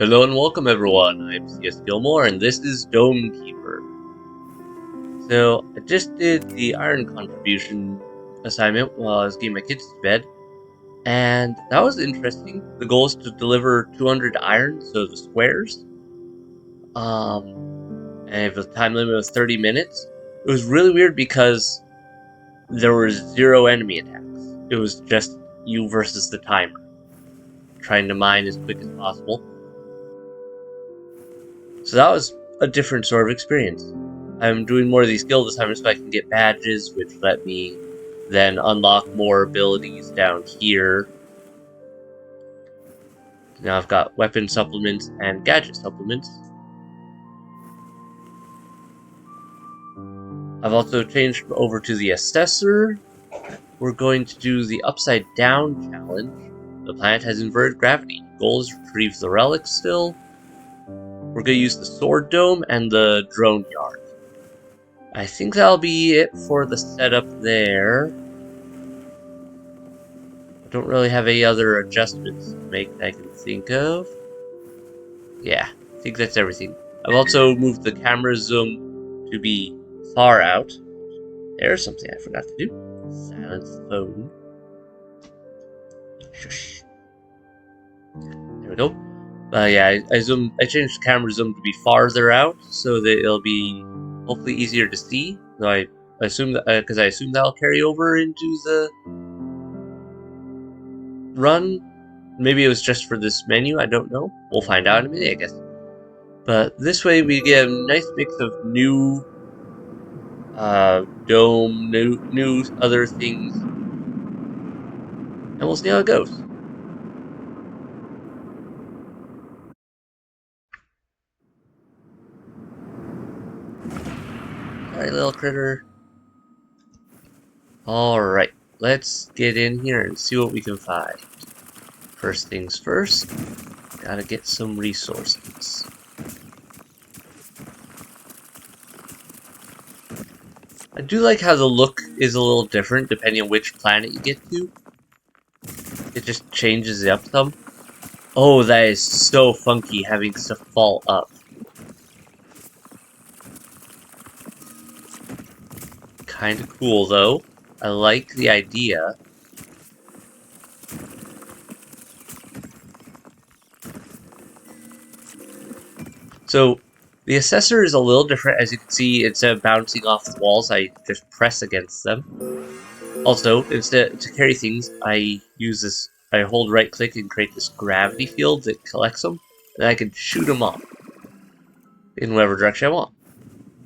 Hello and welcome everyone, I'm C.S.Gilmore and this is Dome Keeper. So, I just did the iron contribution assignment while I was getting my kids to bed, and that was interesting. The goal is to deliver 200 iron, so the squares, and the time limit was 30 minutes. It was really weird because there were 0 enemy attacks. It was just you versus the timer, trying to mine as quick as possible. So that was a different sort of experience. I'm doing more of these guild assignments so I can get badges, which let me then unlock more abilities down here. Now I've got weapon supplements and gadget supplements. I've also changed over to the assessor. We're going to do the upside down challenge. The planet has inverted gravity. Goal is to retrieve the relics still. We're going to use the sword dome and the drone yard. I think that'll be it for the setup there. I don't really have any other adjustments to make that I can think of. Yeah, I think that's everything. I've also moved the camera zoom to be far out. There's something I forgot to do. Silence the phone. Shush. There we go. Yeah, I changed the camera zoom to be farther out so that it'll be hopefully easier to see. So I assume that because I assume that'll carry over into the run. Maybe it was just for this menu. I don't know. We'll find out in a minute, I guess. But this way we get a nice mix of new dome, new other things, and we'll see how it goes. Alright, little critter. Alright, let's get in here and see what we can find. First things first, gotta get some resources. I do like how the look is a little different depending on which planet you get to. It just changes it up some. Oh, that is so funky having stuff fall up. Kinda cool though. I like the idea. So, the assessor is a little different. As you can see, instead of bouncing off the walls, I just press against them. Also, instead to carry things, I hold right click and create this gravity field that collects them, and I can shoot them off in whatever direction I want.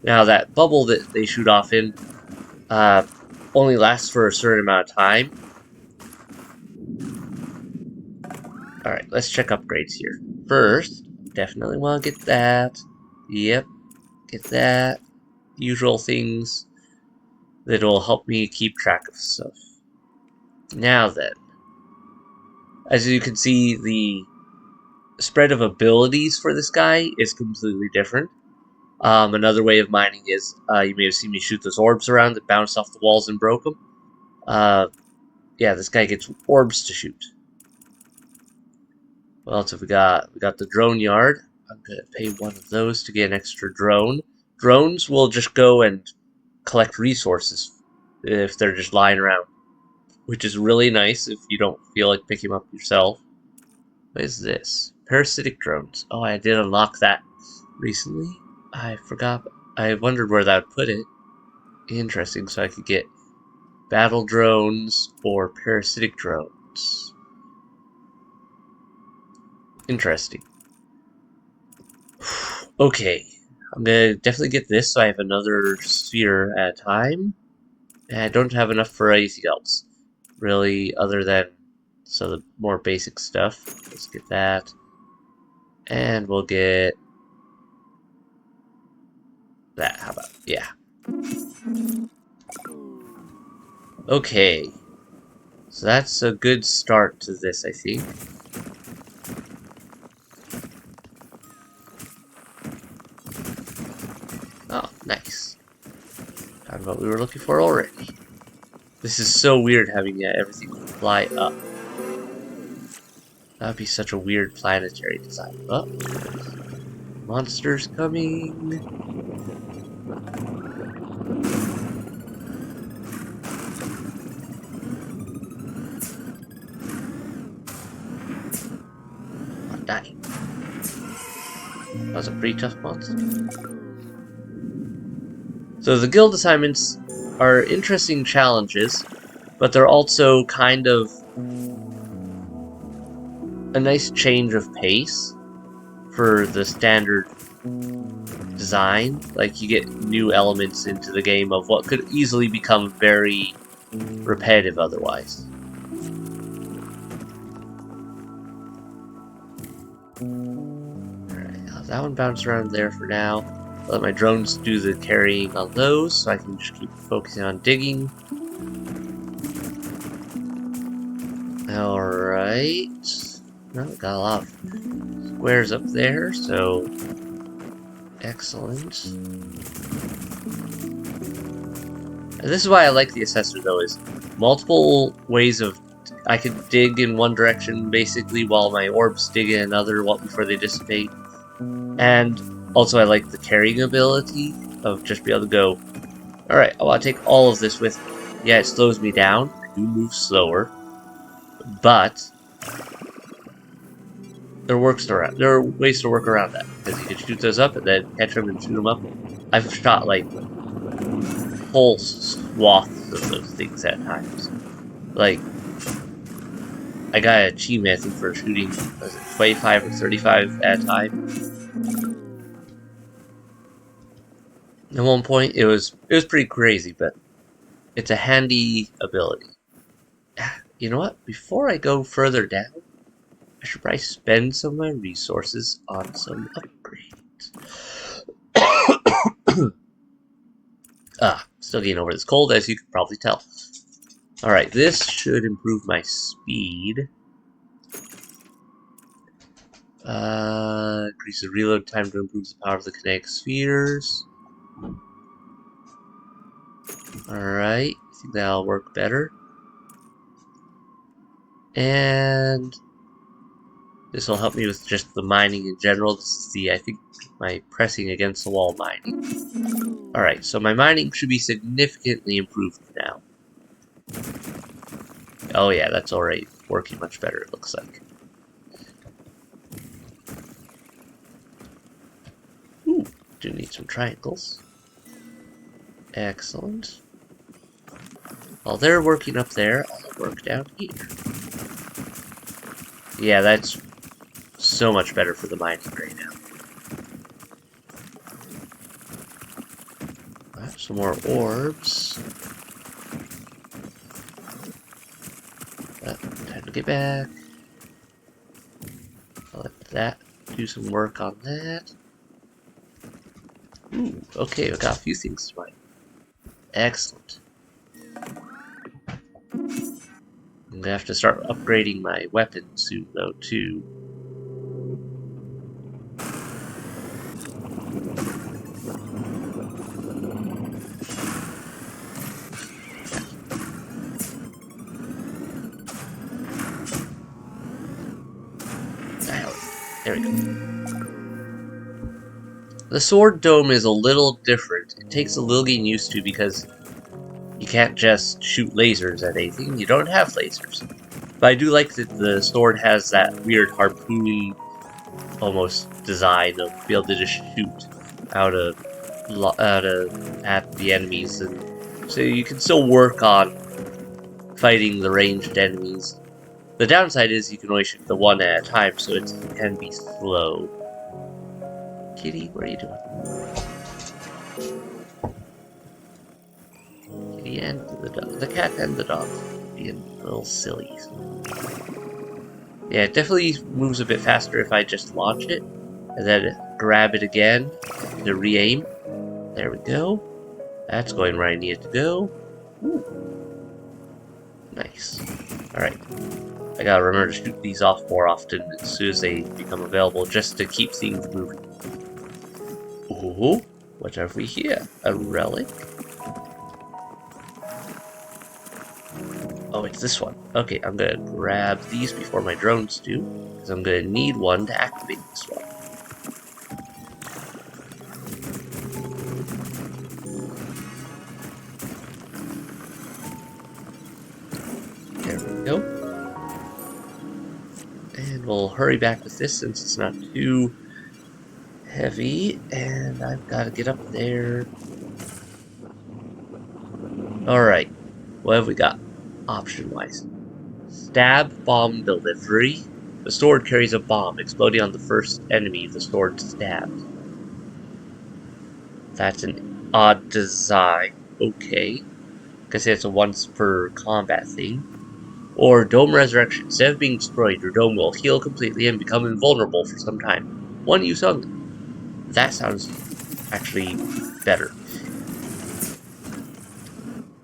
Now that bubble that they shoot off in only lasts for a certain amount of time. Alright, let's check upgrades here. First, definitely want to get that. Yep, get that. Usual things that will help me keep track of stuff. Now then, as you can see, the spread of abilities for this guy is completely different. Another way of mining is, you may have seen me shoot those orbs around that bounced off the walls and broke them. Yeah, this guy gets orbs to shoot. What else have we got? We got the drone yard. I'm going to pay one of those to get an extra drone. Drones will just go and collect resources if they're just lying around, which is really nice if you don't feel like picking them up yourself. What is this? Parasitic drones. Oh, I did unlock that recently. I forgot. I wondered where that would put it. Interesting, so I could get battle drones or parasitic drones. Interesting. Okay, I'm gonna definitely get this so I have another sphere at a time. And I don't have enough for anything else, really, other than the more basic stuff. Let's get that. And we'll get that. How about, yeah. Okay. So that's a good start to this, I think. Oh, nice. Found what we were looking for already. This is so weird having everything fly up. That'd be such a weird planetary design. Oh, monsters coming. Oh, die. That was a pretty tough monster. So the guild assignments are interesting challenges, but they're also kind of a nice change of pace for the standard design. Like, you get new elements into the game of what could easily become very repetitive otherwise. Alright, I'll have that one bounce around there for now. Let my drones do the carrying on those, so I can just keep focusing on digging. Alright. Well, got a lot of squares up there, so excellent. And this is why I like the assessor, though, is multiple ways of... I could dig in one direction, basically, while my orbs dig in another before they dissipate. And also I like the carrying ability of just be able to go, alright, I want to take all of this with me. Yeah, it slows me down. I do move slower. But there are ways to work around that, because you can shoot those up and then catch them and shoot them up. I've shot like whole swaths of those things at times. Like, I got an achievement, I think, for shooting 25 or 35 at a time. At one point, it was pretty crazy, but it's a handy ability. You know what? Before I go further down, I should probably spend some of my resources on some upgrades. Still getting over this cold, as you can probably tell. Alright, this should improve my speed. Increase the reload time to improve the power of the kinetic spheres. Alright, I think that'll work better. And this will help me with just the mining in general. This is I think, my pressing against the wall mining. Alright, so my mining should be significantly improved now. Oh yeah, that's already working much better, it looks like. Ooh, do need some triangles. Excellent. While they're working up there, I'll work down here. Yeah, that's so much better for the mining right now. Right, some more orbs. Time to get back. I'll let that do some work on that. Ooh, okay, we got a few things to mine. Excellent. I'm gonna have to start upgrading my weapon soon, though, too. There we go. The sword dome is a little different. It takes a little getting used to because you can't just shoot lasers at anything. You don't have lasers. But I do like that the sword has that weird harpoon almost design of be able to just shoot at the enemies, and so you can still work on fighting the ranged enemies. The downside is you can only shoot the one at a time, so it can be slow. Kitty, what are you doing? Kitty and the cat and the dog being little sillies. Yeah, it definitely moves a bit faster if I just launch it and then grab it again to re-aim. There we go. That's going where I need it to go. Ooh. Nice. Alright. I gotta remember to shoot these off more often as soon as they become available, just to keep things moving. Ooh, what have we here? A relic? Oh, it's this one. Okay, I'm gonna grab these before my drones do, because I'm gonna need one to activate this one. There we go. And we'll hurry back with this since it's not too heavy, and I've got to get up there. Alright, what have we got option-wise? Stab bomb delivery. The sword carries a bomb, exploding on the first enemy the sword stabs. That's an odd design. Okay. Because it's a once per combat thing. Or Dome Resurrection. Instead of being destroyed, your dome will heal completely and become invulnerable for some time. One use only. That sounds actually better.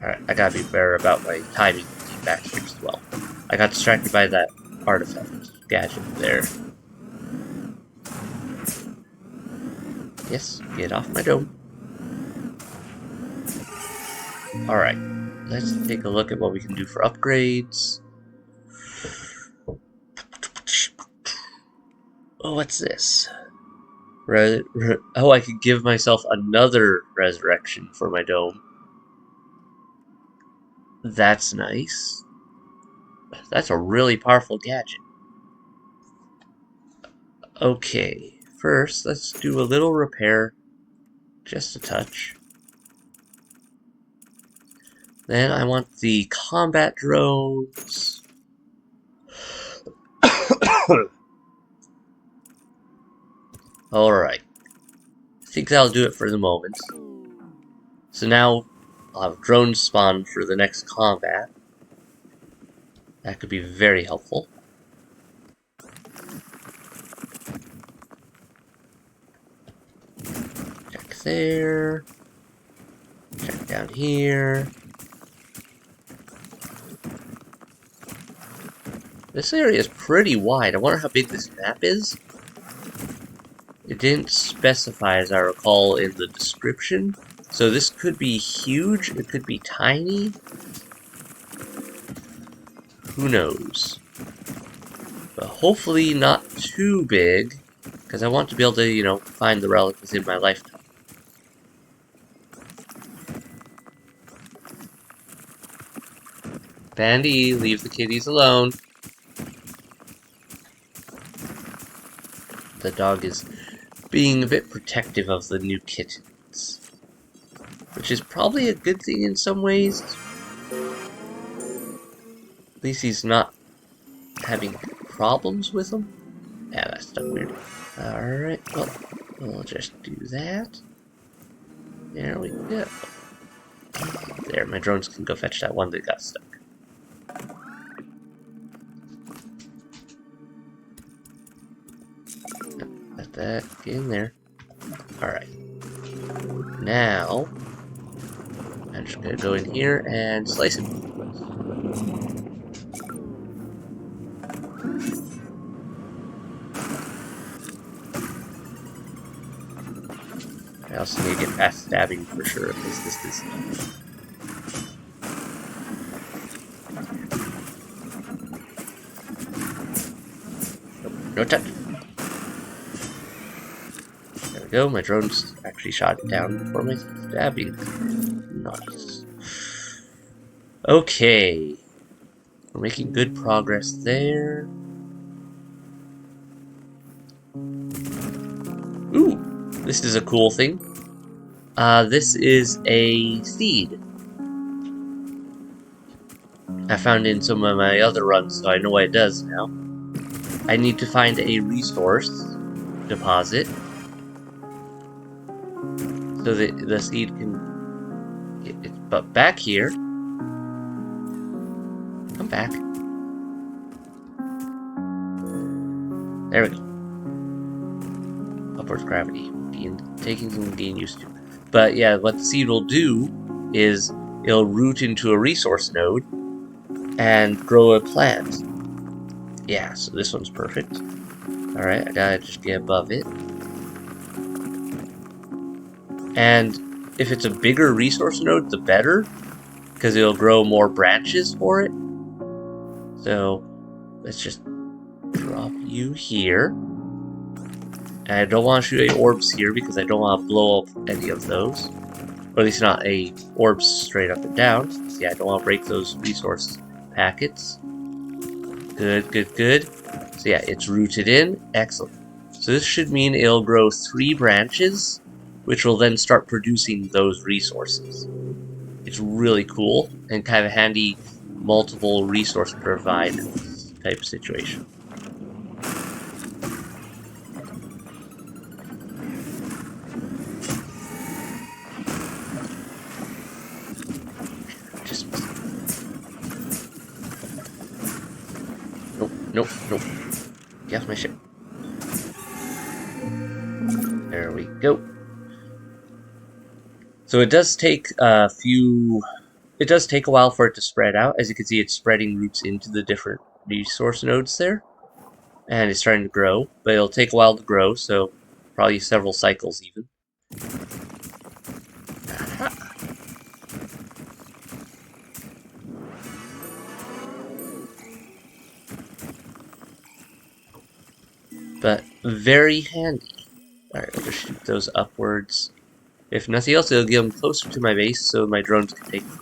Alright, I gotta be better about my timing back here as well. I got distracted by that artifact gadget there. Yes, get off my dome. Alright, let's take a look at what we can do for upgrades. Oh, what's this? Oh, I could give myself another resurrection for my dome. That's nice. That's a really powerful gadget. Okay, first let's do a little repair. Just a touch. Then I want the combat drones. Alright. I think that'll do it for the moment. So now I'll have drones spawn for the next combat. That could be very helpful. Check there. Check down here. This area is pretty wide. I wonder how big this map is. It didn't specify, as I recall, in the description. So this could be huge, it could be tiny. Who knows? But hopefully not too big, because I want to be able to, you know, find the relic within my lifetime. Bandy, leave the kitties alone. The dog is being a bit protective of the new kittens, which is probably a good thing in some ways. At least he's not having problems with them. Yeah, that's stuck weird. Alright, well, we'll just do that. There we go. There, my drones can go fetch that one that got stuck. Let that get in there. Alright. Now, I'm just gonna go in here and slice it. I also need to get past stabbing for sure, because this is... No touch. There we go, my drones actually shot it down before my stabbing. Nice. Okay. We're making good progress there. Ooh, this is a cool thing. This is a seed. I found in some of my other runs, so I know what it does now. I need to find a resource deposit so that the seed can get it. But back here, come back. There we go. Upwards gravity, taking some getting used to. But yeah, what the seed will do is it'll root into a resource node and grow a plant. Yeah, so this one's perfect. Alright, I gotta just get above it. And if it's a bigger resource node, the better, because it'll grow more branches for it. So let's just drop you here. And I don't want to shoot any orbs here because I don't want to blow up any of those. Or at least not a orbs straight up and down. So yeah, I don't want to break those resource packets. Good, good, good. So yeah, it's rooted in. Excellent. So this should mean it'll grow 3 branches, which will then start producing those resources. It's really cool and kind of a handy multiple resource providers type situation. Just nope, nope, nope. Get off my ship. There we go. So it does take a few. It does take a while for it to spread out. As you can see, it's spreading roots into the different resource nodes there. And it's starting to grow, but it'll take a while to grow, so probably several cycles even. But very handy. Alright, I'll just shoot those upwards. If nothing else, it'll get them closer to my base so my drones can take them.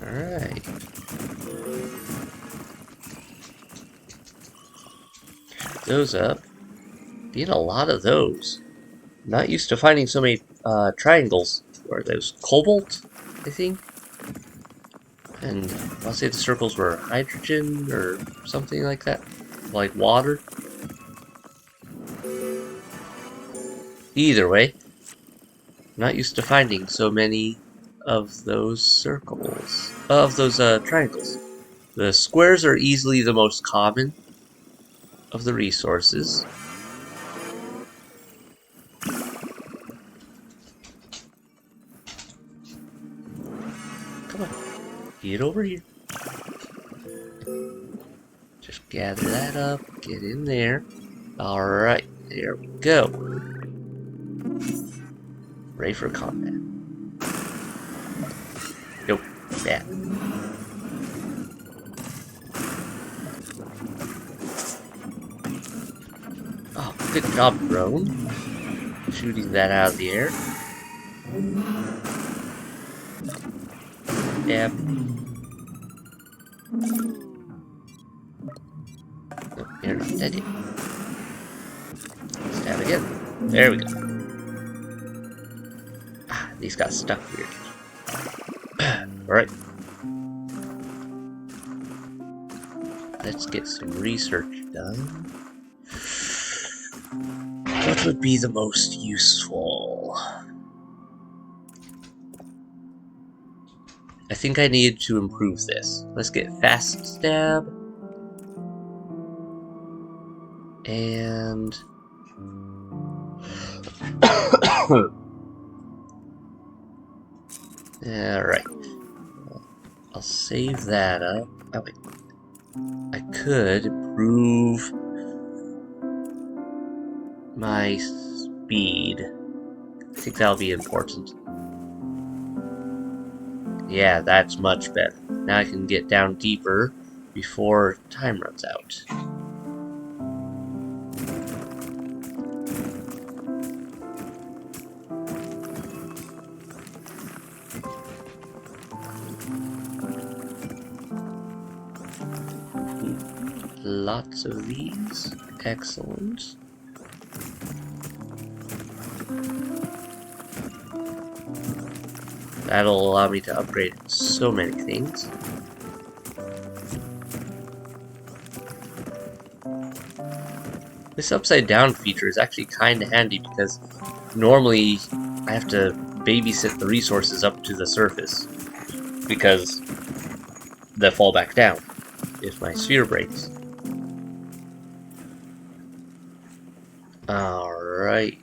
Alright. Shoot those up. Getting a lot of those. Not used to finding so many triangles. Or those cobalt, I think. And I'll say the circles were hydrogen or something like that. Like water. Either way, not used to finding so many of those circles. Of those triangles. The squares are easily the most common of the resources. Come on. Get over here. Just gather that up. Get in there. Alright. There we go. Ready for combat. Nope. Bad. Oh, good job, drone. Shooting that out of the air. Yep. Nope, you're not dead yet. Stab again. There we go. Ah, these got stuck weird. Alright. Let's get some research done. What would be the most useful? I think I need to improve this. Let's get fast stab. And alright. I'll save that up. Oh wait. I could improve my speed. I think that'll be important. Yeah, that's much better. Now I can get down deeper before time runs out. Lots of these. Excellent. That'll allow me to upgrade so many things. This upside down feature is actually kind of handy because normally I have to babysit the resources up to the surface because they fall back down if my sphere breaks. Alright,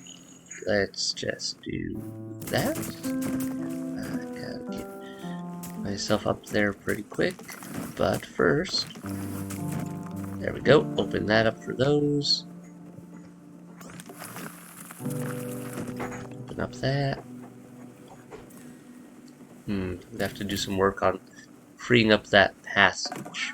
let's just do that. I gotta get myself up there pretty quick, but first, there we go, open that up for those. Open up that. We have to do some work on freeing up that passage.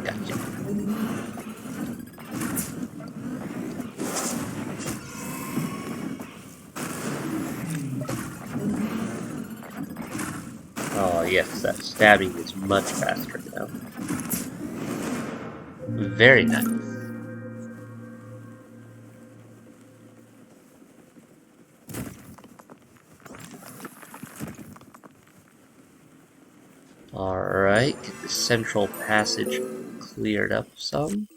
Gotcha. Oh yes, that stabbing is much faster now. Very nice. Alright, get the central passage cleared up some.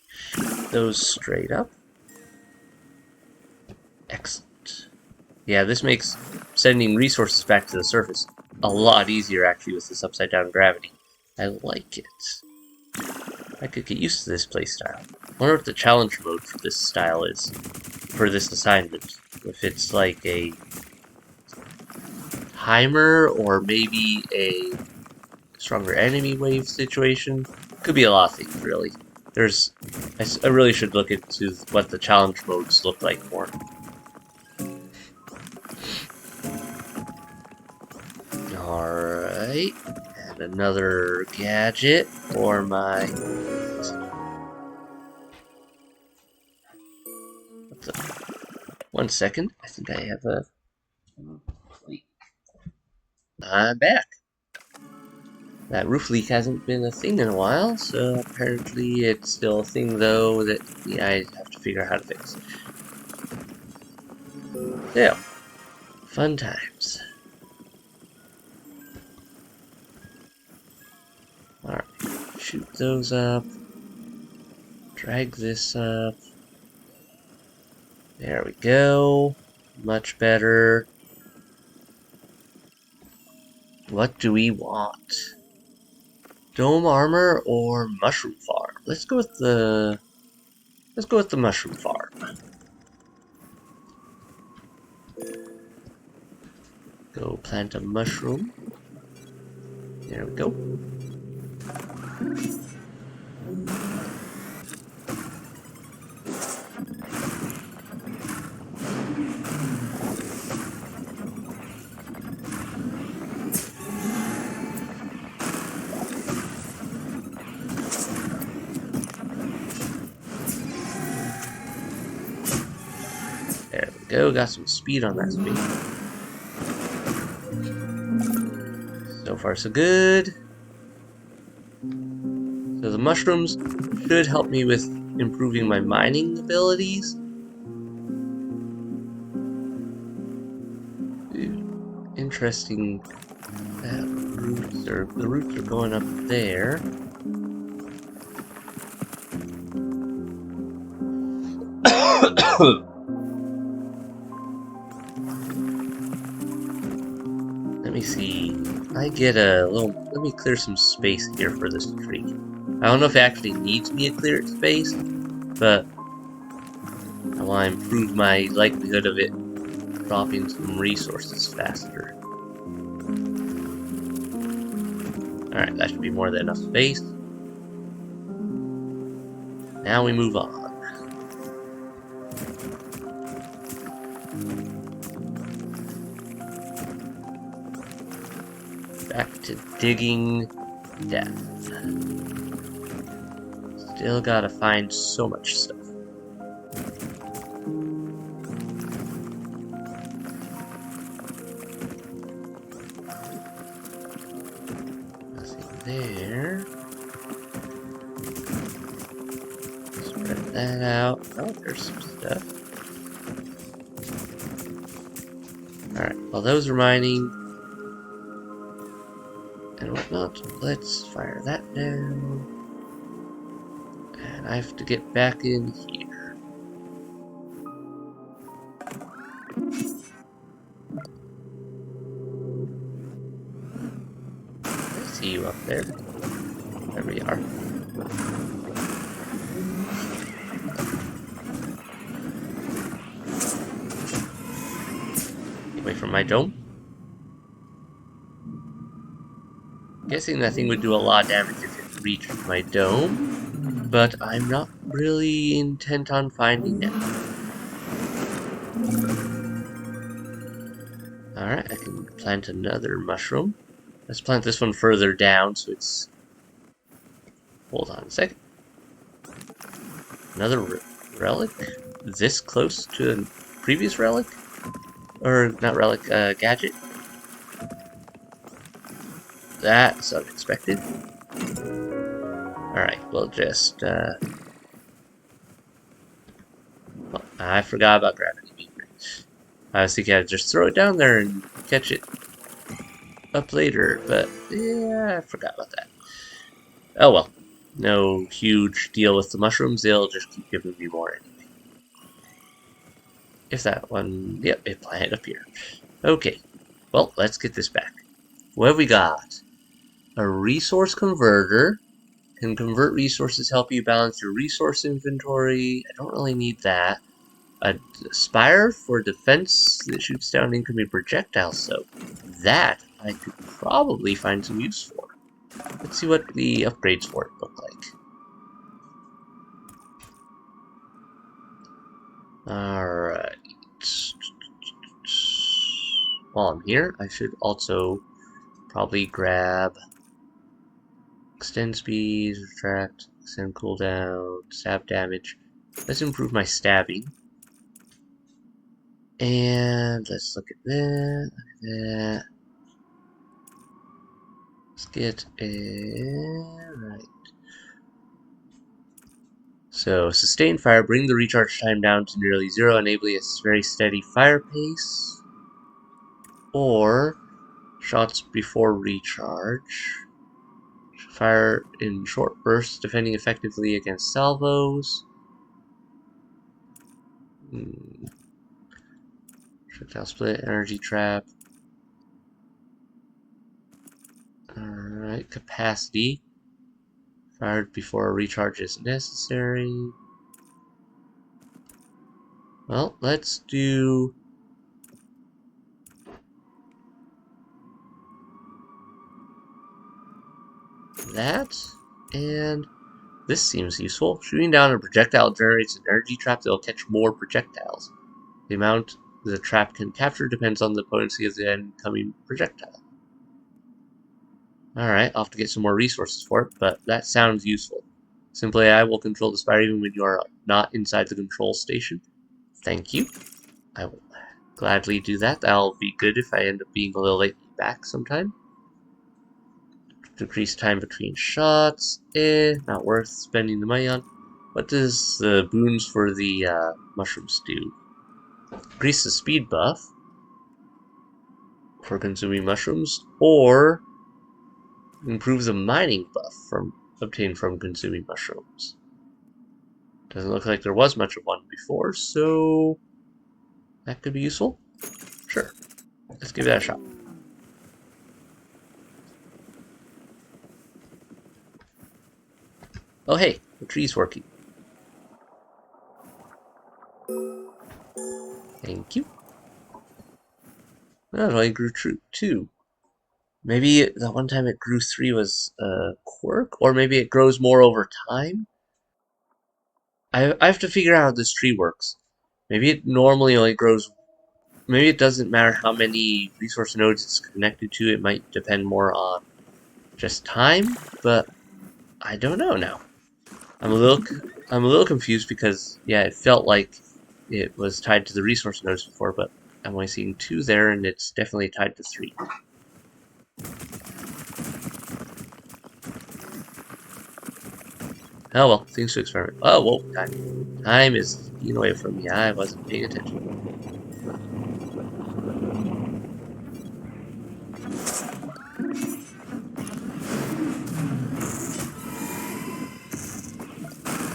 Shoot those straight up. Excellent. Yeah, this makes sending resources back to the surface a lot easier actually with this upside down gravity. I like it. I could get used to this playstyle. I wonder what the challenge mode for this style is, for this assignment. If it's like a timer or maybe a stronger enemy wave situation. Could be a lot of things, really. I really should look into what the challenge modes look like more. Alright, and another gadget for my... One second, I think I have a... I'm back. That roof leak hasn't been a thing in a while, so apparently it's still a thing though that I have to figure out how to fix. So, fun times. Alright, shoot those up. Drag this up. There we go. Much better. What do we want? Dome armor or mushroom farm? Let's go with the mushroom farm. Go plant a mushroom. There we go. There we go, got some speed on that speed. So far so good. So the mushrooms should help me with improving my mining abilities. Interesting that the roots are going up there. Let me see. I get a little... Let me clear some space here for this tree. I don't know if it actually needs me to clear space, but I want to improve my likelihood of it dropping some resources faster. Alright, that should be more than enough space. Now we move on. Back to digging death. Still gotta find so much stuff. Nothing there. Spread that out. Oh, there's some stuff. Alright, while those are mining and whatnot, let's fire that down. And I have to get back in here. I see you up there. There we are. Away from my dome. Guessing that thing would do a lot of damage if it reached my dome. but I'm not really intent on finding it. Alright, I can plant another mushroom. Let's plant this one further down so it's... Hold on a second. Another relic? This close to a previous relic? Or, not relic, gadget? That's unexpected. Alright, we'll just, well, I forgot about gravity beaker. I was thinking I'd just throw it down there and catch it up later, but yeah, I forgot about that. Oh well. No huge deal with the mushrooms, they'll just keep giving me more anyway. If that one, yep, it planted up here. Okay, well, let's get this back. What have we got? A resource converter. Can convert resources, help you balance your resource inventory. I don't really need that. A spire for defense that shoots down incoming projectiles, so that I could probably find some use for. Let's see what the upgrades for it look like. Alright. While I'm here, I should also probably grab extend speed, retract, extend cooldown, stab damage. Let's improve my stabbing. And let's look at that. Look at that. Let's get it right. So, sustain fire, bring the recharge time down to nearly 0, enabling a very steady fire pace. Or, shots before recharge. Fire in short bursts, defending effectively against salvos. Projectile split, energy trap. Alright, capacity. Fired before a recharge is necessary. Well, let's do that. And this seems useful. Shooting down a projectile generates an energy trap that will catch more projectiles. The amount the trap can capture depends on the potency of the incoming projectile. Alright, I'll have to get some more resources for it, but that sounds useful. Simply, I will control the spider even when you are not inside the control station. Thank you. I will gladly do that. That'll be good if I end up being a little late back sometime. Decrease time between shots. Not worth spending the money on. What does the boons for the mushrooms do? Increase the speed buff for consuming mushrooms, or improve the mining buff from obtained from consuming mushrooms. Doesn't look like there was much of one before, so that could be useful. Sure, let's give that a shot. Oh hey, the tree's working. Thank you. Oh, it only grew 2. Maybe the one time it grew 3 was a quirk, or maybe it grows more over time? I have to figure out how this tree works. Maybe it normally only grows... Maybe it doesn't matter how many resource nodes it's connected to, it might depend more on just time, but I don't know now. I'm a little confused because, yeah, it felt like it was tied to the resource nodes before, but I'm only seeing 2 there, and it's definitely tied to 3. Oh well, things to experiment. Oh, whoa, time. Time is getting away from me. I wasn't paying attention.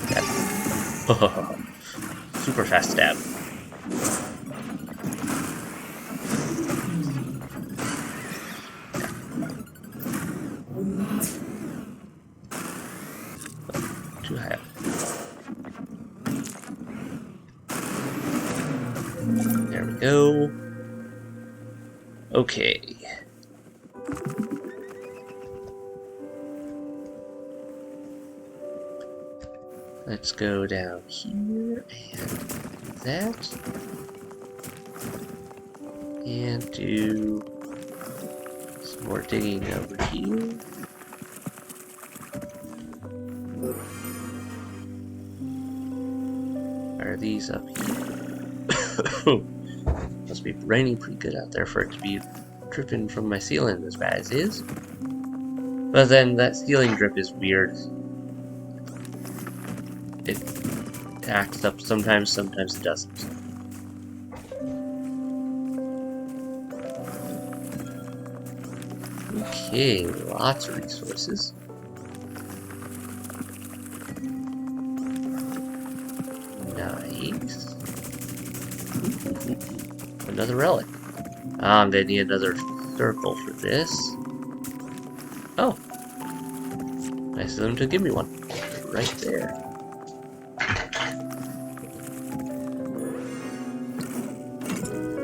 Stab. Super fast stab. Too high up. There we go. Okay. Let's go down here and do that. And do some more digging over here. Are these up here? Must be raining pretty good out there for it to be dripping from my ceiling as bad as it is. But then that ceiling drip is weird. It acts up sometimes, sometimes it doesn't. Okay, lots of resources. Nice. Another relic. I'm gonna need another circle for this. Oh. Nice of them to give me one. Right there.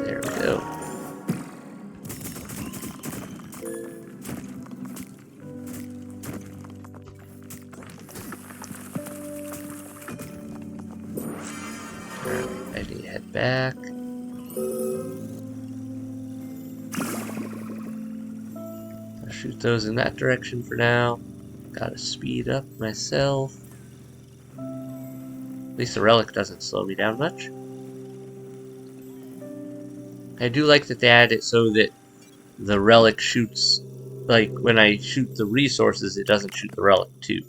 There we go. Alright, I need to head back. I'll shoot those in that direction for now. Gotta speed up myself. At least the relic doesn't slow me down much. I do like that they add it so that the relic shoots, like when I shoot the resources, it doesn't shoot the relic too.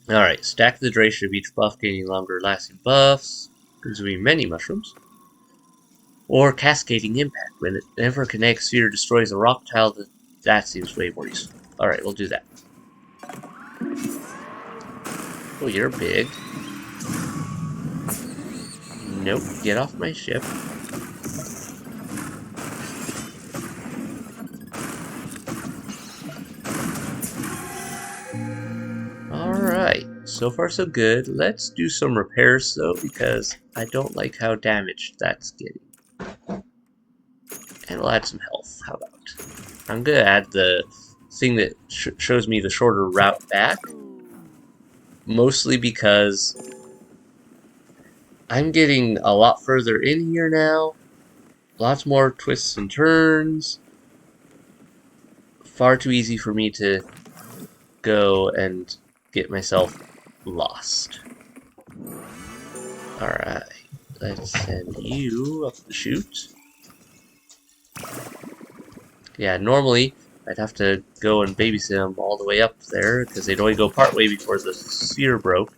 Alright, stack the duration of each buff, gaining longer lasting buffs, consuming many mushrooms. Or cascading impact. Whenever a kinetic sphere destroys a rock tile, that seems way more useful. Alright, we'll do that. Oh, you're big. Nope, get off my ship. Alright, so far so good. Let's do some repairs though, because I don't like how damaged that's getting. And we'll add some health, how about? I'm gonna add the thing that shows me the shorter route back. Mostly because I'm getting a lot further in here now. Lots more twists and turns. Far too easy for me to go and get myself lost. Alright, let's send you up the chute. Yeah, normally I'd have to go and babysit them all the way up there because they'd only go part way before the sphere broke.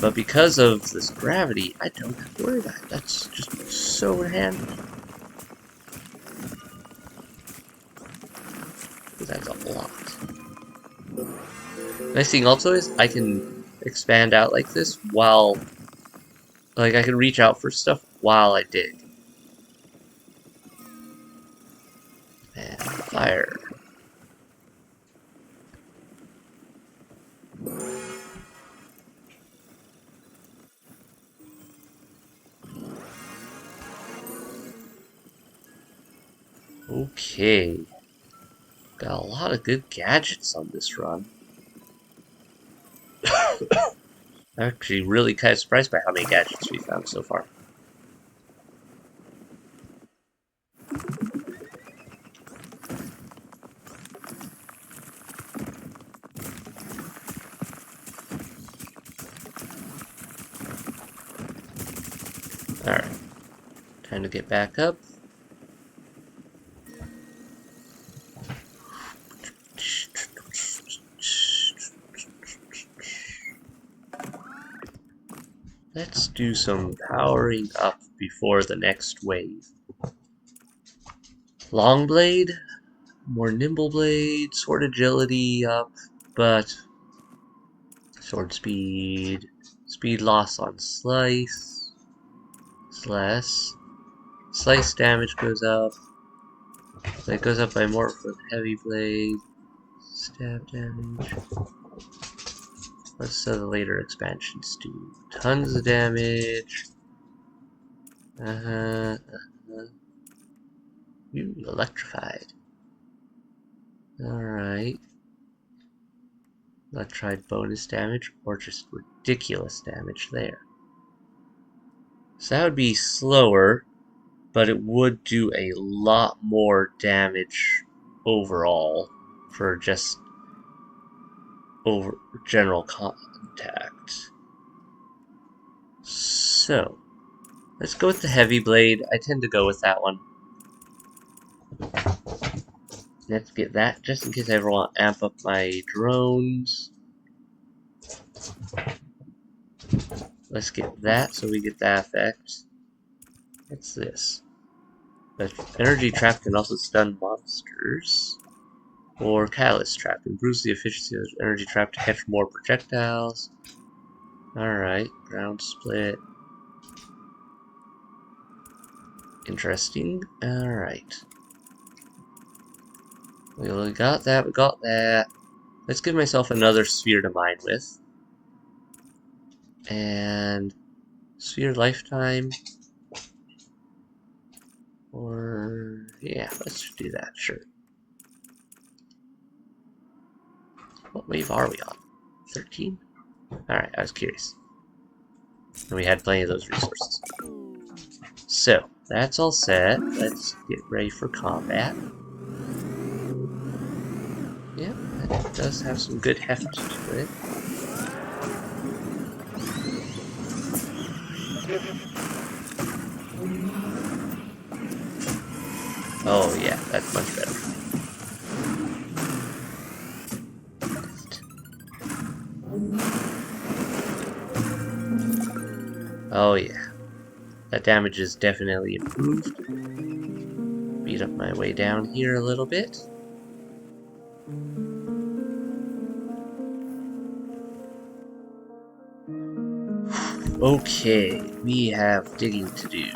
But because of this gravity, I don't have to worry about it. That's just so handy. That's a lot. Nice thing also is I can expand out like this while, like I can reach out for stuff while I dig. And fire. Okay. Got a lot of good gadgets on this run. I'm actually really kind of surprised by how many gadgets we found so far. Alright. Time to get back up. Let's do some powering up before the next wave. Long blade, more nimble blade, sword agility up, but sword speed, speed loss on slice, less. Slice damage goes up. That goes up by more for heavy blade. Stab damage. What's the later expansions do? Tons of damage. You electrified. Alright. Electride bonus damage, or just ridiculous damage there. So that would be slower, but it would do a lot more damage overall for just over general contact. So, let's go with the heavy blade. I tend to go with that one. Let's get that, just in case I ever want to amp up my drones. Let's get that, so we get that effect. What's this? The energy trap can also stun monsters. Or catalyst trap. Improves the efficiency of the energy trap to catch more projectiles. Alright, ground split. Interesting. Alright. We got that, we got that. Let's give myself another sphere to mine with. And sphere lifetime. Or yeah, let's do that, sure. What wave are we on? 13? Alright, I was curious. And we had plenty of those resources. So, that's all set. Let's get ready for combat. Yep, that does have some good heft to it. Oh yeah, that's much better. Oh yeah, that damage is definitely improved. Beat up my way down here a little bit. Okay, we have digging to do.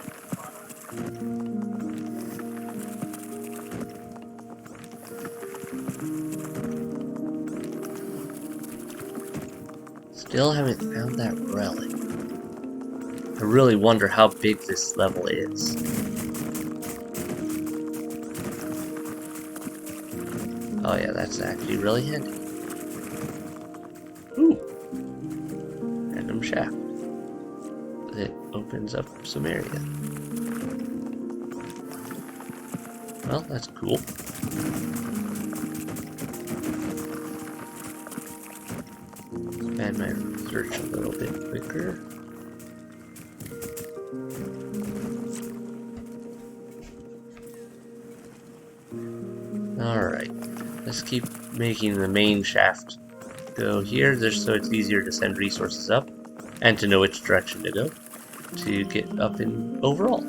Still haven't found that relic. I really wonder how big this level is. Oh yeah, that's actually really handy. Ooh! Random shaft. It opens up some area. Well, that's cool. Expand my research a little bit quicker. Alright, let's keep making the main shaft go here, just so it's easier to send resources up, and to know which direction to go, to get up in overall.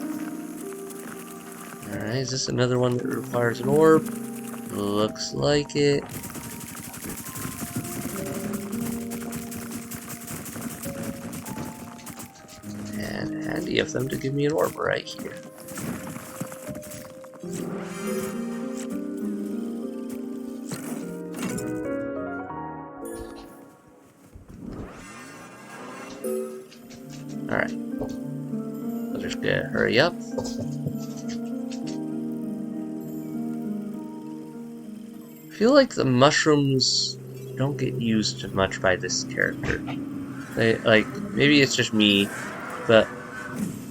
Alright, is this another one that requires an orb? Looks like it. And handy of them to give me an orb right here. Alright. We're just gonna hurry up. I feel like the mushrooms don't get used much by this character. Like, maybe it's just me, but...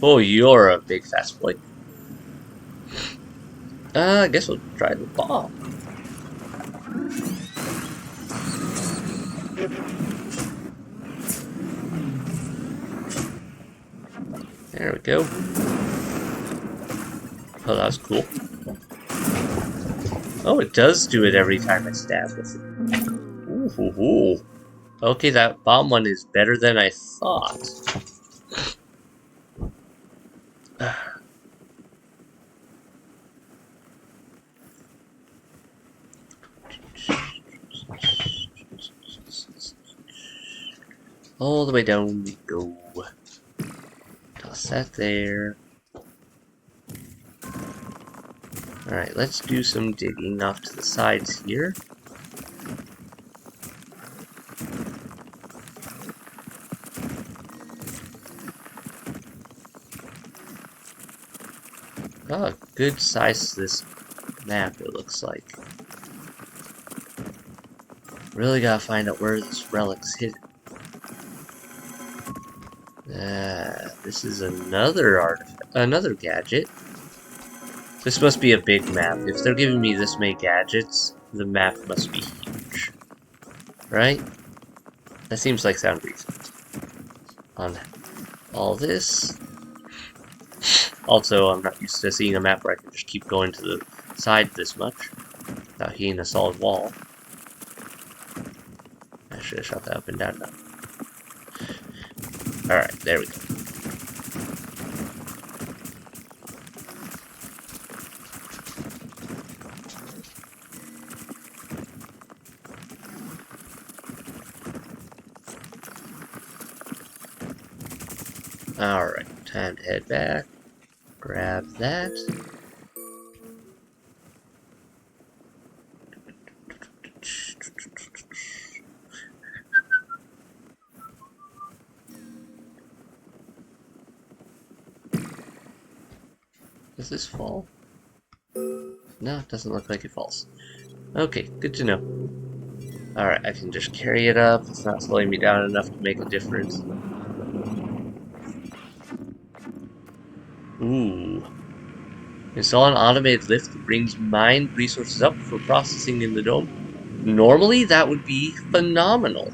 Oh, you're a big fast boy. I guess we'll try the bomb. There we go. Oh, that was cool. Oh, it does do it every time I stab with it. Ooh, ooh, ooh. Okay, that bomb one is better than I thought. All the way down we go. Toss that there. Alright, let's do some digging off to the sides here. Oh, good size to this map, it looks like. Really gotta find out where this relic's hidden. This is another gadget. This must be a big map. If they're giving me this many gadgets, the map must be huge. Right? That seems like sound reason. On all this. Also, I'm not used to seeing a map where I can just keep going to the side this much without hitting a solid wall. I should have shot that up and down now. Alright, there we go. Alright, time to head back. Grab that. Does this fall? No, it doesn't look like it falls. Okay, good to know. Alright, I can just carry it up. It's not slowing me down enough to make a difference. Ooh. Install an automated lift that brings mined resources up for processing in the dome. Normally, that would be phenomenal.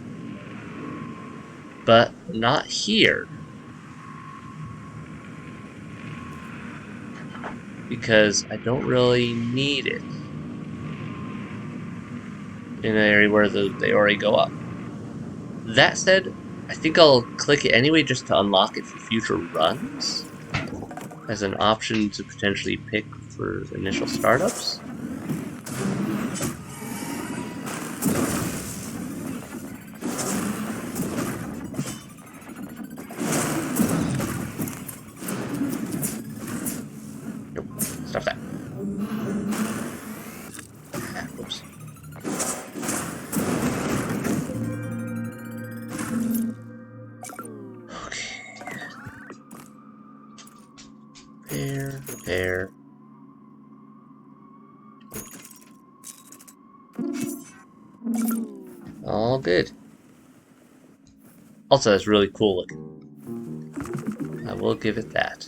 But not here. Because I don't really need it. In an area where they already go up. That said, I think I'll click it anyway just to unlock it for future runs. As an option to potentially pick for initial startups. Nope, stop that. Whoops. Okay. Repair. All good. Also, it's really cool looking. I will give it that.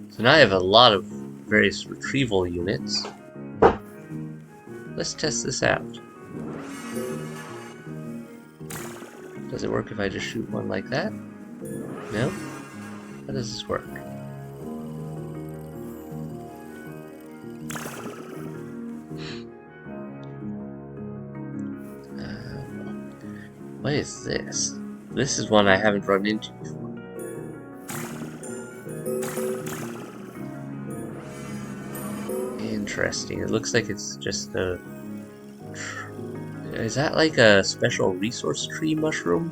So now I have a lot of various retrieval units. Let's test this out. Does it work if I just shoot one like that? No? How does this work? What is this? This is one I haven't run into before. Interesting. It looks like it's just a... Is that like a special resource tree mushroom?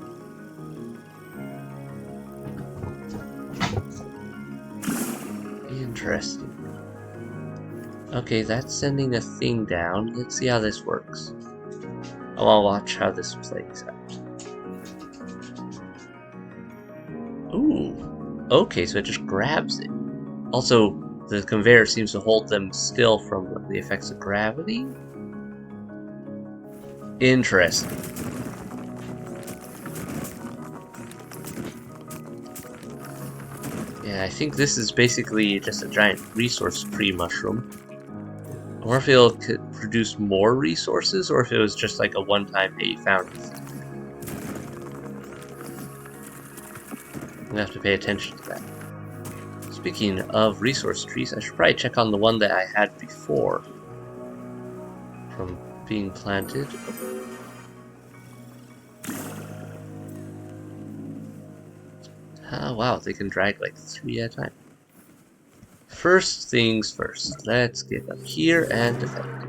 Interesting. Okay, that's sending a thing down. Let's see how this works. I want to watch how this plays out. Ooh. Okay, so it just grabs it. Also, the conveyor seems to hold them still from the effects of gravity. Interesting. Yeah, I think this is basically just a giant resource tree mushroom. I wonder if it'll produce more resources, or if it was just like a one-time hey, found it. I'm gonna have to pay attention to that. Speaking of resource trees, I should probably check on the one that I had before from being planted. Oh wow, they can drag like 3 at a time. First things first, let's get up here and defend.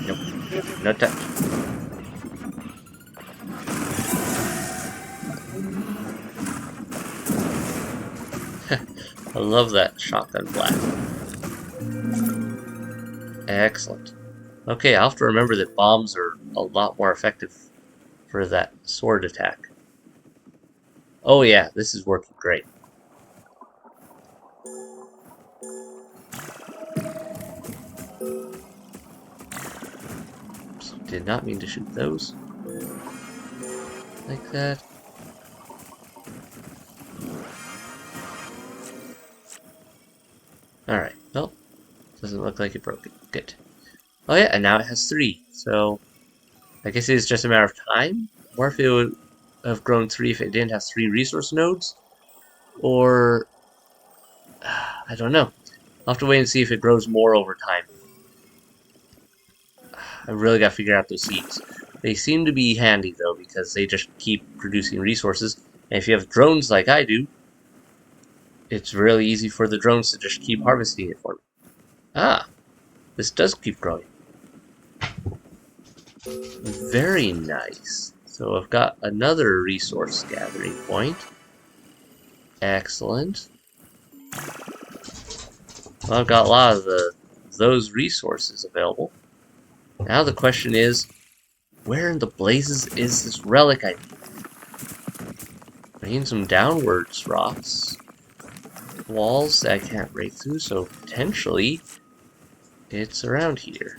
Nope, no touch. I love that shotgun blast. Excellent. Okay, I'll have to remember that bombs are a lot more effective for that sword attack. Oh yeah, this is working great. Oops, did not mean to shoot those. Like that. Alright, well, doesn't look like it broke it. Good. Oh yeah, and now it has 3, so I guess it's just a matter of time. Or if it would have grown 3 if it didn't have 3 resource nodes. Or I don't know. I'll have to wait and see if it grows more over time. I really got to figure out those seeds. They seem to be handy though, because they just keep producing resources. And if you have drones like I do, it's really easy for the drones to just keep harvesting it for me. Ah, this does keep growing. Very nice. So I've got another resource gathering point. Excellent. Well, I've got a lot of those resources available. Now the question is, where in the blazes is this relic I need? I need some downwards rocks. Walls that I can't break through, so potentially it's around here.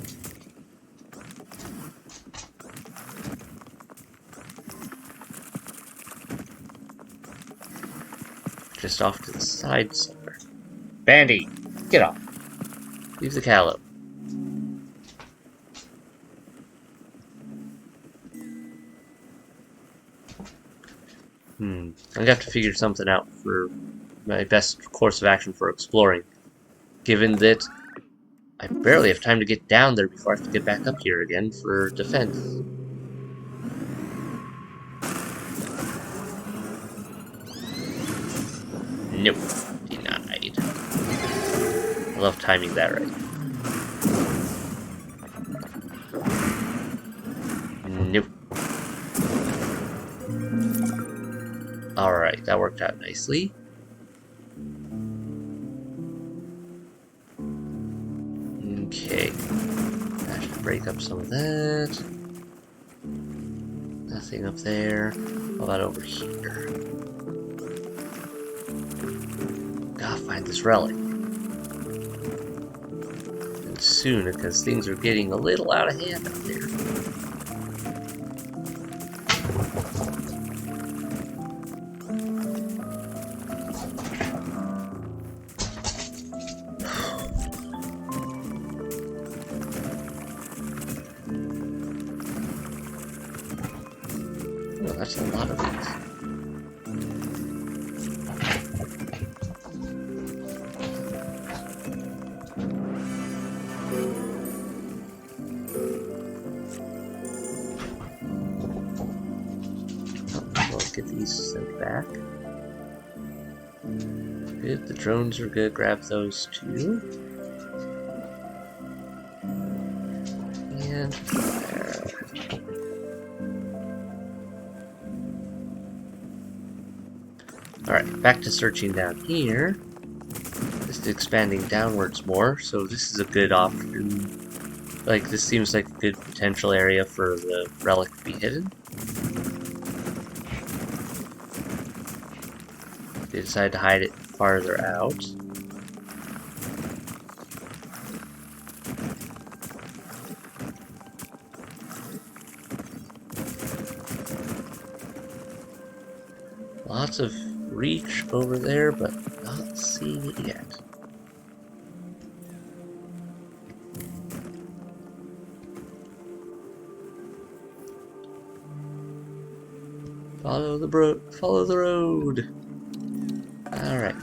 Just off to the side somewhere. Bandy, get off. Leave the cat alone. I'm gonna have to figure something out for my best course of action for exploring, given that I barely have time to get down there before I have to get back up here again for defense. Nope. Denied. I love timing that right. Nope. Alright, that worked out nicely. Okay. I should break up some of that. Nothing up there. How about over here? Gotta find this relic. And soon, because things are getting a little out of hand up there. Oh, that's a lot of these. Get these sent back. Good, the drones are good. Grab those too. And there. Alright, back to searching down here. Just expanding downwards more, so this is a good option. Like, this seems like a good potential area for the relic to be hidden. They decide to hide it farther out. Lots of reach over there, but not seeing it yet. Follow the road. Alright.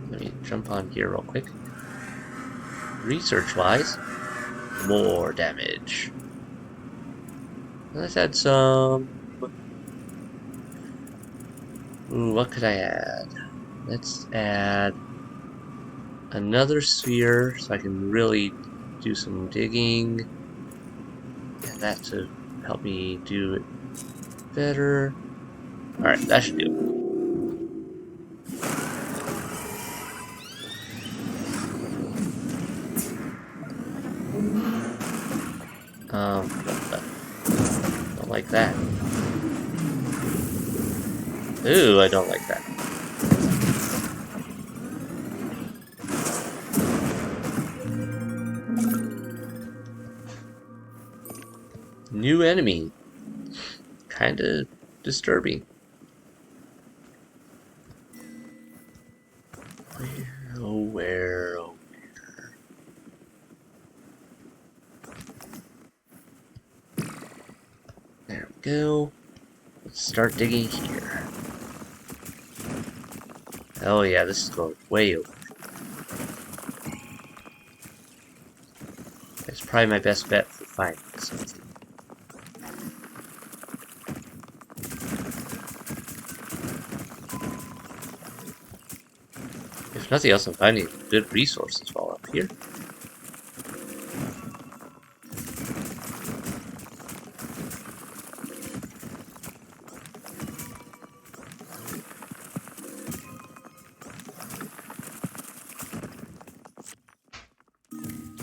Let me jump on here real quick. Research-wise, more damage. Let's add some... Ooh, what could I add? Let's add another sphere so I can really do some digging. And that to help me do it better. Alright, that should do it. Don't like like that. Ooh, I don't like that. New enemy. Kinda disturbing. Where, oh where? There we go. Let's start digging here. Oh yeah, this is going way over. It's probably my best bet for finding something. If nothing else, I'm finding good resources while up here.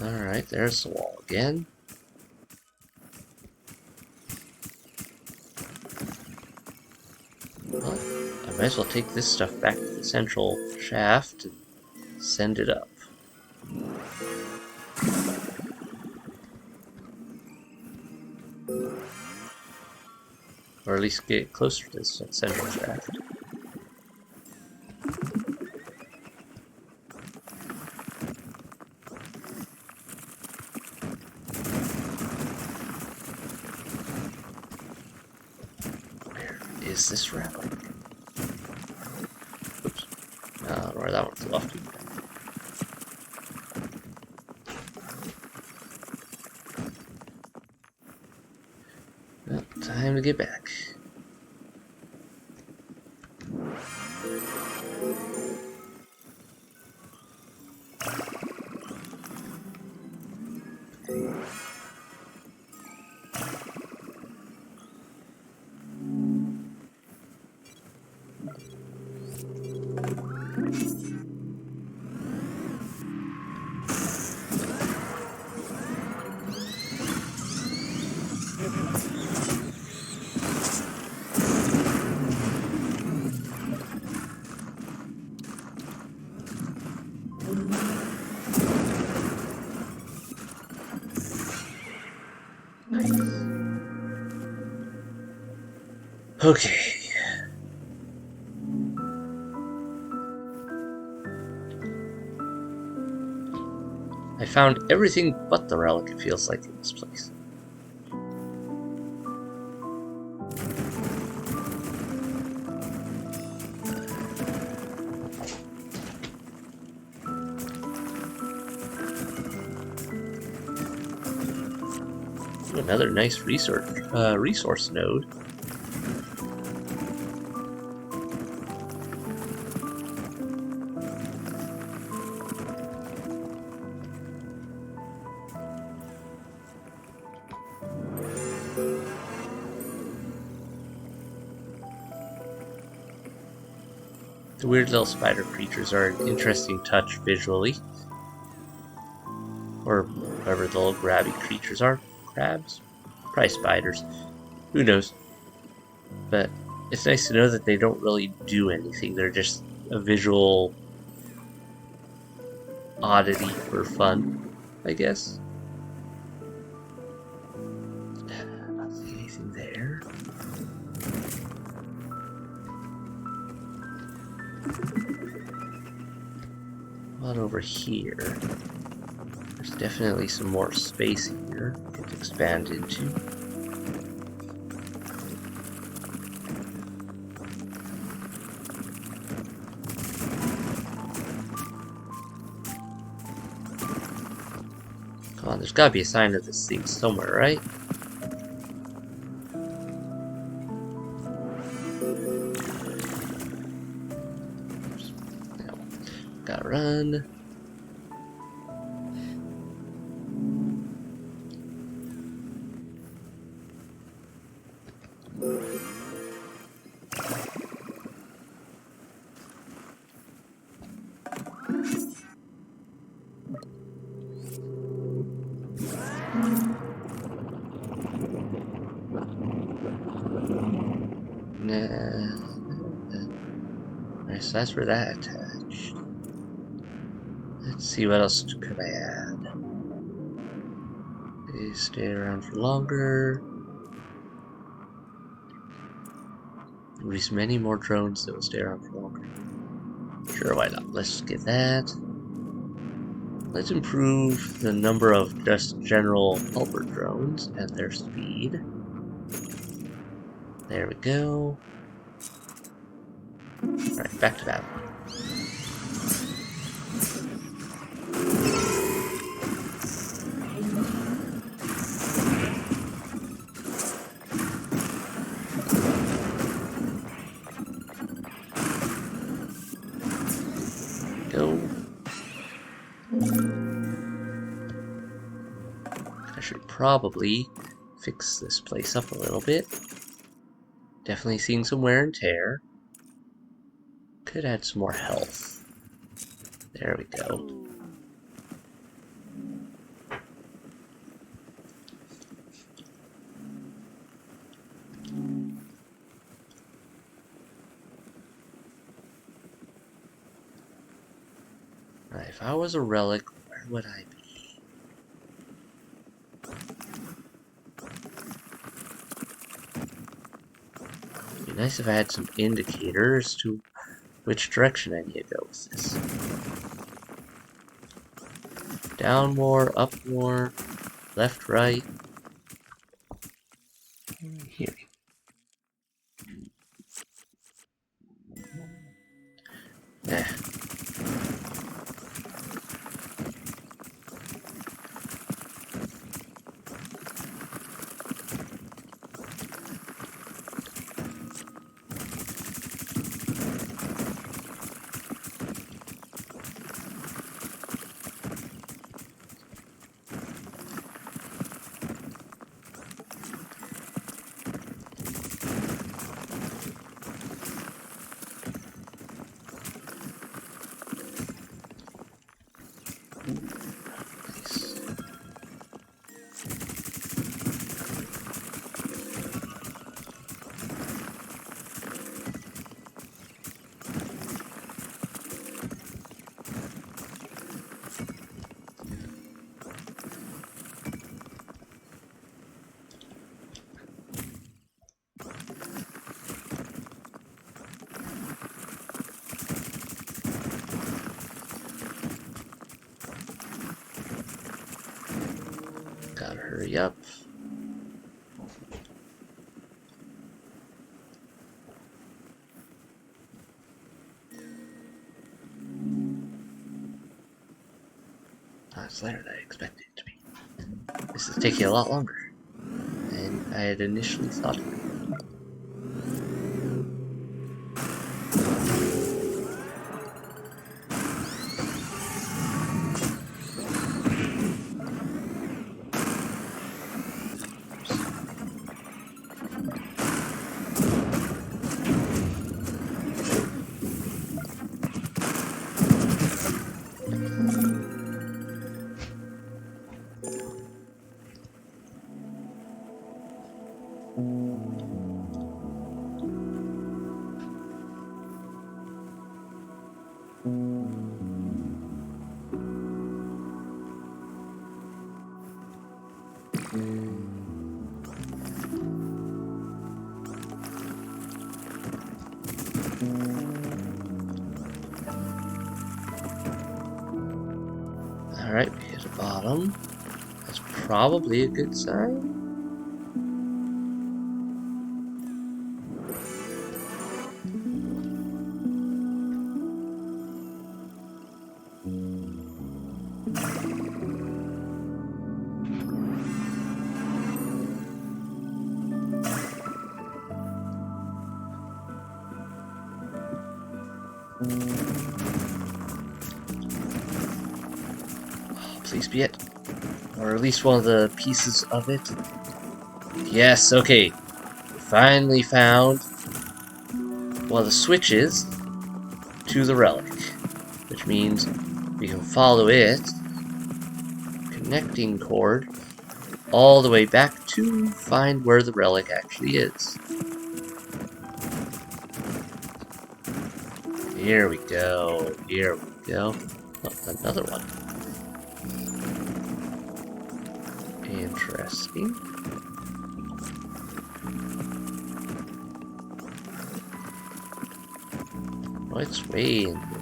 Alright, there's the wall again. Well, I might as well take this stuff back to the central shaft and send it up. Or at least get closer to this central shaft. Where is this relic? Oops. I don't know where that one flew off to. Well, time to get back. Okay. I found everything but the relic, it feels like, in this place. Ooh, another nice resource node. The weird little spider creatures are an interesting touch visually. Or whatever the little grabby creatures are. Crabs? Probably spiders. Who knows? But it's nice to know that they don't really do anything. They're just a visual oddity for fun, I guess. Not seeing anything there. What over here? There's definitely some more space here we can expand into. Come on, there's gotta be a sign of this thing somewhere, right? Gotta run. Alright, so that's where that attached. Let's see, what else could I add? They stay around for longer. Release many more drones that will stay around for longer. Sure, why not? Let's get that. Let's improve the number of just general helper drones and their speed. There we go. Alright, back to battle. Go. I should probably fix this place up a little bit. Definitely seeing some wear and tear. Could add some more health. There we go. Alright, if I was a relic, where would I be? It'd be nice if I had some indicators to which direction I need to go with this. Down more, up more, left, right. Here. Eh. Gotta hurry up. It's later than I expected it to be. This is taking a lot longer than I had initially thought it would. Alright, we hit the bottom. That's probably a good sign. Please be it. Or at least one of the pieces of it. Yes, okay. Finally found one of the switches to the relic. Which means we can follow it, connecting cord, all the way back to find where the relic actually is. Here we go. Here we go. Oh, another one. Interesting. Oh, it's way in here.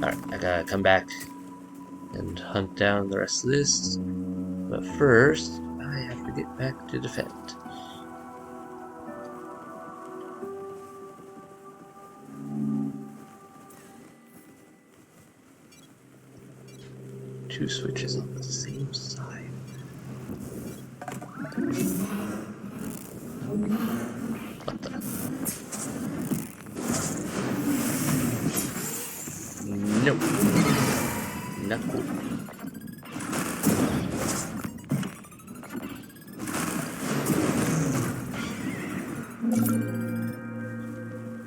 Alright, I gotta come back and hunt down the rest of this. But first, I have to get back to defend. Two switches on the same side. What the? Nope. Not cool.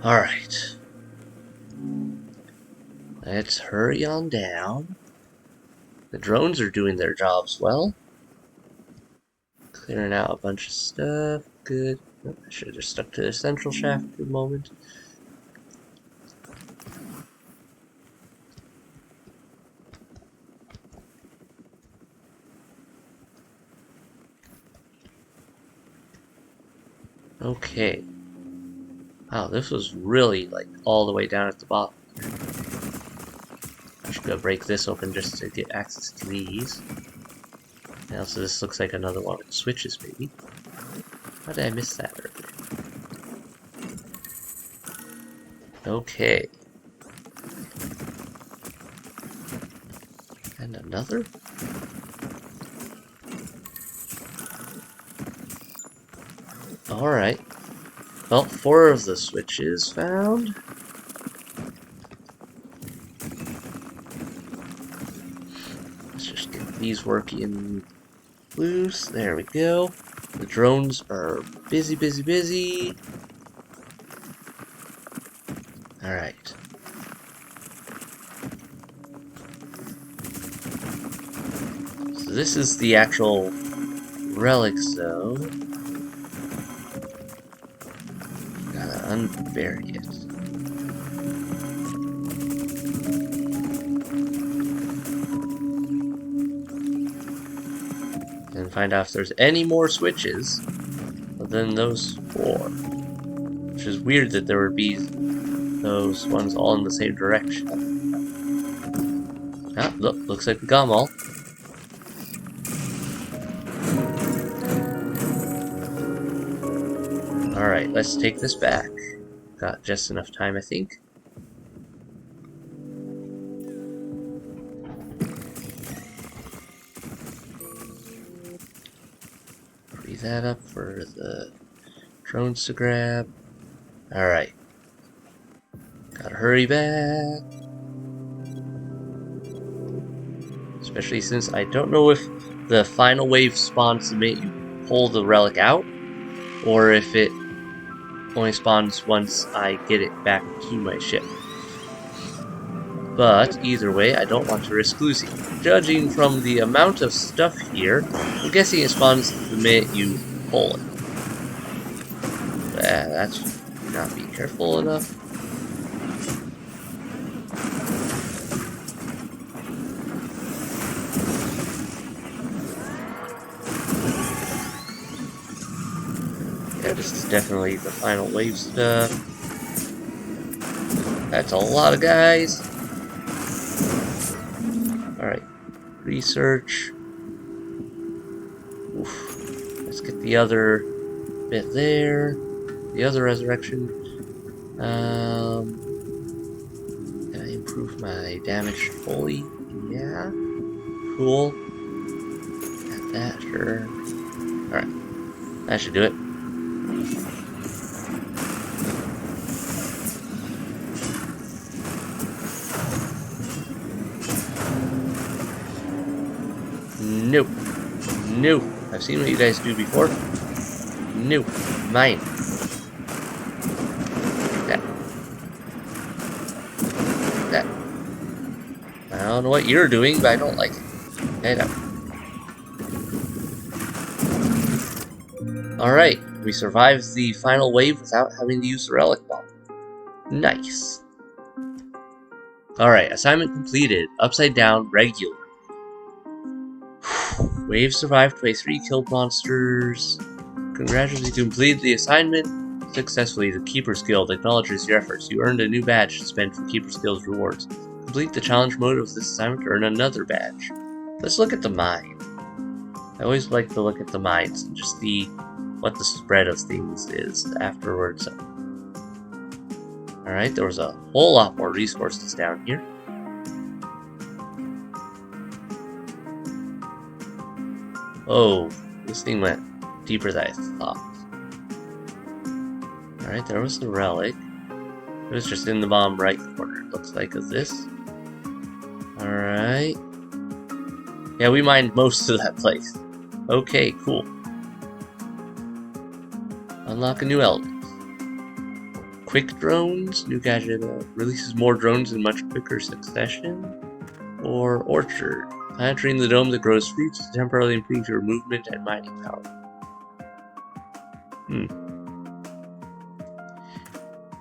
Alright. Let's hurry on down. The drones are doing their jobs well. Clearing out a bunch of stuff. Good. Oh, I should have just stuck to the central shaft for a moment. Okay. Wow, this was really like all the way down at the bottom. I should go break this open just to get access to these. Now, so this looks like another one with switches, maybe. How did I miss that earlier? Okay. And another? Alright. Well, 4 of the switches found. Let's just get these working loose. There we go. The drones are busy, busy, busy. Alright. So this is the actual relic zone. Gotta unbury it. And find out if there's any more switches than those 4. Which is weird that there would be those ones all in the same direction. Ah, look, looks like we got them all. Alright, let's take this back. Got just enough time, I think. Free that up for the drones to grab. Alright. Gotta hurry back. Especially since I don't know if the final wave spawns the minute you pull the relic out, or if it only spawns once I get it back to my ship. But either way, I don't want to risk losing. Judging from the amount of stuff here, I'm guessing it spawns the minute you pull it. That's not being careful enough. Yeah, this is definitely the final wave stuff. That's a lot of guys. Alright, research. Oof. Let's get the other bit there. The other resurrection. Can I improve my damage fully? Yeah. Cool. Got that, sure. Alright. That should do it. Nope. Nope. I've seen what you guys do before. Nope. Mine. Yeah. don't know what you're doing, but I don't like it. Okay, now. Alright, we survived the final wave without having to use the relic bomb. Nice. Alright, assignment completed. Upside down, regular. Wave survived phase 3, killed monsters. Congratulations, you completed the assignment successfully. The Keeper's Guild acknowledges your efforts. You earned a new badge to spend for Keeper's Guild's rewards. Complete the challenge mode of this assignment to earn another badge. Let's look at the mine. I always like to look at the mines and just see what the spread of things is afterwards. Alright, there was a whole lot more resources down here. Oh, this thing went deeper than I thought. Alright, there was the relic. It was just in the bottom right corner, it looks like, of this. Alright. Yeah, we mined most of that place. Okay, cool. Unlock a new element. Quick drones. New gadget releases more drones in much quicker succession. Or orchard. Entering the dome that grows fruits to temporarily improve your movement and mining power.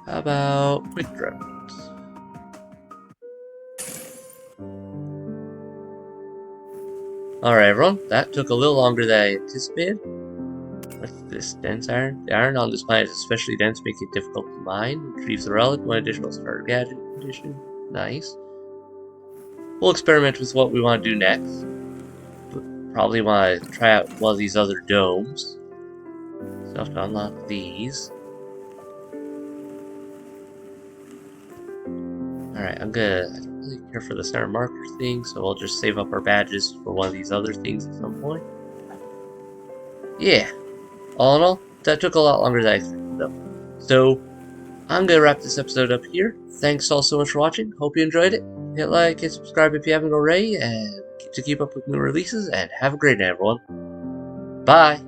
How about quick drones? Alright everyone, that took a little longer than I anticipated. What's this? Dense iron? The iron on this planet is especially dense, making it difficult to mine. Retrieve the relic, one additional starter gadget condition. Nice. We'll experiment with what we want to do next. Probably want to try out one of these other domes. So I have to unlock these. Alright, I don't really care for the center marker thing, so we'll just save up our badges for one of these other things at some point. Yeah. All in all, that took a lot longer than I expected though. So, I'm going to wrap this episode up here. Thanks all so much for watching. Hope you enjoyed it. Hit like and subscribe if you haven't already, and to keep up with new releases, and have a great night everyone. Bye!